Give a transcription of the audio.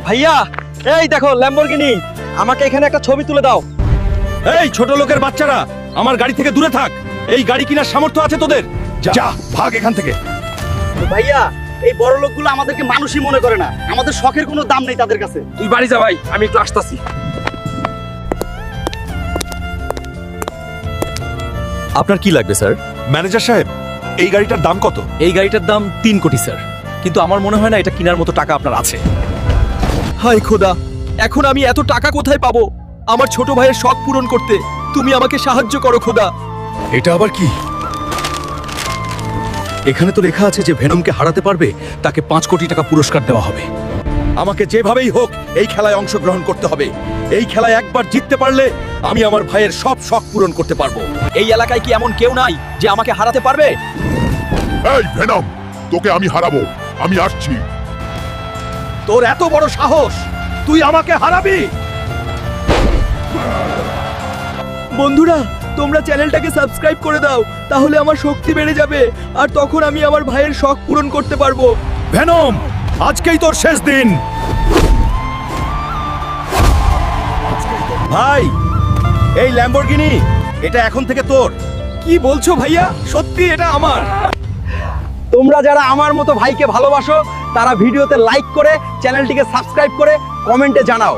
ভাইয়া, এই দেখো ল্যাম্বরগিনি, আমাকে এখানে একটা ছবি তুলে দাও। এই ছোট লোকের বাচ্চারা, আমার গাড়ি থেকে দূরে থাক। এই গাড়ি কেনার সামর্থ্য আছে তোদের? যা ভাগ এখান থেকে। ভাইয়া, এই বড় লোকগুলো আমাদেরকে মানুষই মনে করে না, আমাদের শখের কোনো দাম নেই তাদের কাছে। তুই বাড়ি যা ভাই, আমি একটু আসতাছি। আপনার কি লাগবে স্যার? ম্যানেজার সাহেব, এই গাড়িটার দাম কত? এই গাড়িটার দাম 3 কোটি স্যার, কিন্তু আমার মনে হয় না এটা কেনার মতো টাকা আপনার আছে। হায় খোদা, এখন আমি এত টাকা কোথায় পাবো আমার ছোট ভাইয়ের শখ পূরণ করতে? তুমি আমাকে সাহায্য করো খোদা। এটা আবার কি? এখানে তো লেখা আছে যে ভেনমকে হারাতে পারবে তাকে 5 কোটি টাকা পুরস্কার দেওয়া হবে। আমাকে যেভাবেই হোক এই খেলায় অংশগ্রহণ করতে হবে। এই খেলায় একবার জিততে পারলে আমি আমার ভাইয়ের সব শখ পূরণ করতে পারবো। এই এলাকায় কি এমন কেউ নাই যে আমাকে হারাতে পারবে? এই ভেনম, তোকে আমি হারাবো, আমি আসছি। তোর এত বড় সাহস, তুই আমাকে হারাবি? বন্ধুরা, তোমরা চ্যানেলটাকে সাবস্ক্রাইব করে দাও, তাহলে আমার শক্তি বেড়ে যাবে আর তখন আমি আমার ভাইয়ের শখ পূরণ করতে পারবো। ভেনম, আজকেই তোর শেষ দিন। ভাই, এই ল্যাম্বরগিনি এটা এখন থেকে তোর। কি বলছো ভাইয়া? সত্যি এটা আমার? তোমরা যারা আমার মতো ভাইকে ভালোবাসো তারা ভিডিওতে লাইক করে চ্যানেলটিকে সাবস্ক্রাইব করে কমেন্টে জানাও।